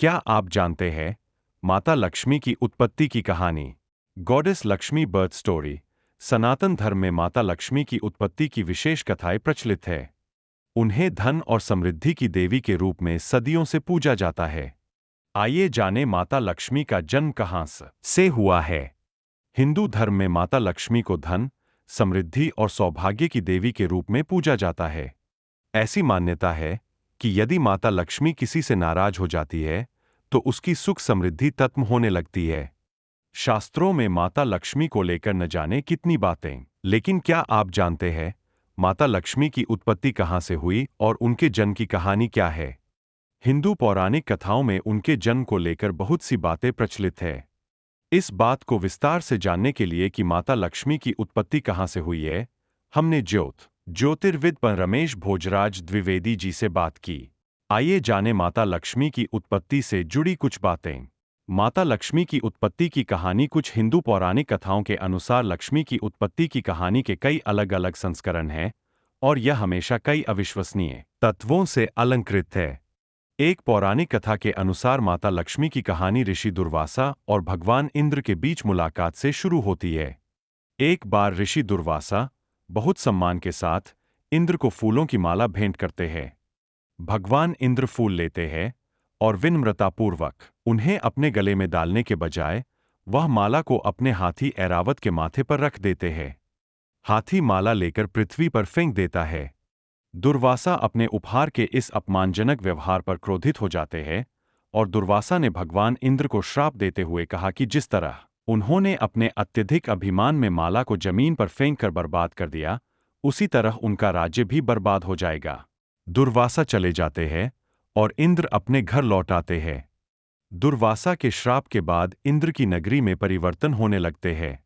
क्या आप जानते हैं माता लक्ष्मी की उत्पत्ति की कहानी? Goddess Lakshmi birth story. सनातन धर्म में माता लक्ष्मी की उत्पत्ति की विशेष कथाएं प्रचलित है। उन्हें धन और समृद्धि की देवी के रूप में सदियों से पूजा जाता है। आइए जानें माता लक्ष्मी का जन्म कहां से हुआ है। हिंदू धर्म में माता लक्ष्मी को धन, समृद्धि और सौभाग्य की देवी के रूप में पूजा जाता है। ऐसी मान्यता है कि यदि माता लक्ष्मी किसी से नाराज हो जाती है तो उसकी सुख समृद्धि खत्म होने लगती है। शास्त्रों में माता लक्ष्मी को लेकर न जाने कितनी बातें, लेकिन क्या आप जानते हैं माता लक्ष्मी की उत्पत्ति कहां से हुई और उनके जन्म की कहानी क्या है? हिंदू पौराणिक कथाओं में उनके जन्म को लेकर बहुत सी बातें प्रचलित है। इस बात को विस्तार से जानने के लिए कि माता लक्ष्मी की उत्पत्ति कहां से हुई है, हमने ज्योतिर्विद पर रमेश भोजराज द्विवेदी जी से बात की। आइए जानें माता लक्ष्मी की उत्पत्ति से जुड़ी कुछ बातें। माता लक्ष्मी की उत्पत्ति की कहानी। कुछ हिंदू पौराणिक कथाओं के अनुसार लक्ष्मी की उत्पत्ति की कहानी के कई अलग अलग संस्करण हैं और यह हमेशा कई अविश्वसनीय तत्वों से अलंकृत है। एक पौराणिक कथा के अनुसार माता लक्ष्मी की कहानी ऋषि दुर्वासा और भगवान इंद्र के बीच मुलाकात से शुरू होती है। एक बार ऋषि दुर्वासा बहुत सम्मान के साथ इंद्र को फूलों की माला भेंट करते हैं। भगवान इंद्र फूल लेते हैं और विनम्रतापूर्वक उन्हें अपने गले में डालने के बजाय वह माला को अपने हाथी ऐरावत के माथे पर रख देते हैं। हाथी माला लेकर पृथ्वी पर फेंक देता है। दुर्वासा अपने उपहार के इस अपमानजनक व्यवहार पर क्रोधित हो जाते हैं और दुर्वासा ने भगवान इंद्र को श्राप देते हुए कहा कि जिस तरह उन्होंने अपने अत्यधिक अभिमान में माला को जमीन पर फेंक कर बर्बाद कर दिया, उसी तरह उनका राज्य भी बर्बाद हो जाएगा। दुर्वासा चले जाते हैं और इंद्र अपने घर लौट आते हैं। दुर्वासा के श्राप के बाद इंद्र की नगरी में परिवर्तन होने लगते हैं।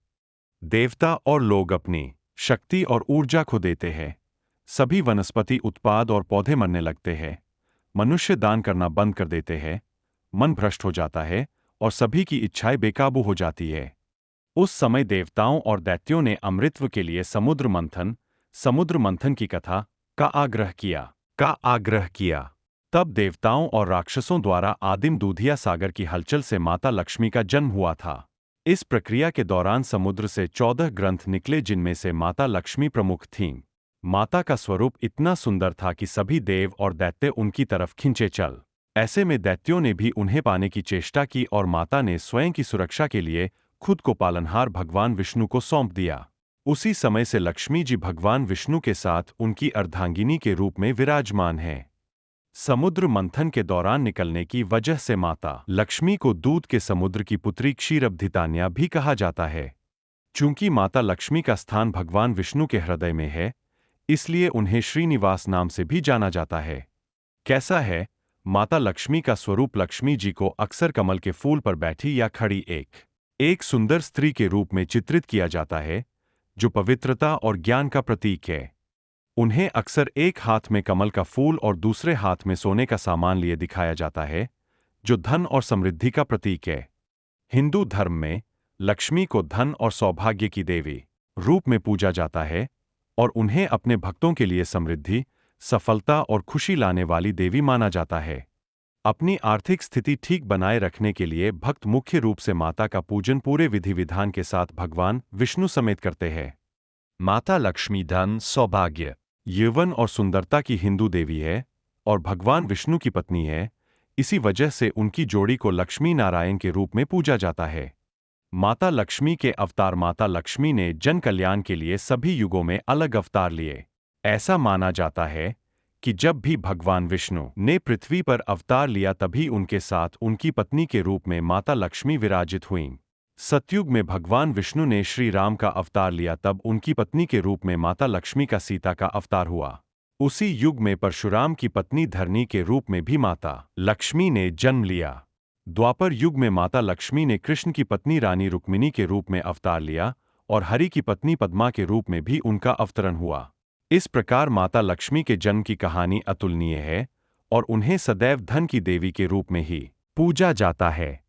देवता और लोग अपनी शक्ति और ऊर्जा खो देते हैं। सभी वनस्पति उत्पाद और पौधे मरने लगते हैं। मनुष्य दान करना बंद कर देते हैं। मन भ्रष्ट हो जाता है और सभी की इच्छाएं बेकाबू हो जाती है। उस समय देवताओं और दैत्यों ने अमृतत्व के लिए समुद्र मंथन की कथा का आग्रह किया। तब देवताओं और राक्षसों द्वारा आदिम दूधिया सागर की हलचल से माता लक्ष्मी का जन्म हुआ था। इस प्रक्रिया के दौरान समुद्र से 14 ग्रंथ निकले जिनमें से माता लक्ष्मी प्रमुख थीं। माता का स्वरूप इतना सुंदर था कि सभी देव और दैत्य उनकी तरफ खिंचे चल। ऐसे में दैत्यों ने भी उन्हें पाने की चेष्टा की और माता ने स्वयं की सुरक्षा के लिए खुद को पालनहार भगवान विष्णु को सौंप दिया। उसी समय से लक्ष्मी जी भगवान विष्णु के साथ उनकी अर्धांगिनी के रूप में विराजमान हैं। समुद्र मंथन के दौरान निकलने की वजह से माता लक्ष्मी को दूध के समुद्र की पुत्री क्षीरब्धितान्या भी कहा जाता है। चूंकि माता लक्ष्मी का स्थान भगवान विष्णु के हृदय में है, इसलिए उन्हें श्रीनिवास नाम से भी जाना जाता है। कैसा है माता लक्ष्मी का स्वरूप? लक्ष्मी जी को अक्सर कमल के फूल पर बैठी या खड़ी एक सुंदर स्त्री के रूप में चित्रित किया जाता है, जो पवित्रता और ज्ञान का प्रतीक है। उन्हें अक्सर एक हाथ में कमल का फूल और दूसरे हाथ में सोने का सामान लिए दिखाया जाता है, जो धन और समृद्धि का प्रतीक है। हिंदू धर्म में लक्ष्मी को धन और सौभाग्य की देवी रूप में पूजा जाता है और उन्हें अपने भक्तों के लिए समृद्धि, सफलता और खुशी लाने वाली देवी माना जाता है। अपनी आर्थिक स्थिति ठीक बनाए रखने के लिए भक्त मुख्य रूप से माता का पूजन पूरे विधि विधान के साथ भगवान विष्णु समेत करते हैं। माता लक्ष्मी धन, सौभाग्य, यौवन और सुंदरता की हिंदू देवी है और भगवान विष्णु की पत्नी है। इसी वजह से उनकी जोड़ी को लक्ष्मी नारायण के रूप में पूजा जाता है। माता लक्ष्मी के अवतार। माता लक्ष्मी ने जन कल्याण के लिए सभी युगों में अलग अवतार लिए। ऐसा माना जाता है कि जब भी भगवान विष्णु ने पृथ्वी पर अवतार लिया तभी उनके साथ उनकी पत्नी के रूप में माता लक्ष्मी विराजित हुईं। सतयुग में भगवान विष्णु ने श्री राम का अवतार लिया, तब उनकी पत्नी के रूप में माता लक्ष्मी का सीता का अवतार हुआ। उसी युग में परशुराम की पत्नी धरनी के रूप में भी माता लक्ष्मी ने जन्म लिया। द्वापर युग में माता लक्ष्मी ने कृष्ण की पत्नी रानी रुक्मिणी के रूप में अवतार लिया और हरि की पत्नी पद्मा के रूप में भी उनका अवतरण हुआ। इस प्रकार माता लक्ष्मी के जन्म की कहानी अतुलनीय है और उन्हें सदैव धन की देवी के रूप में ही पूजा जाता है।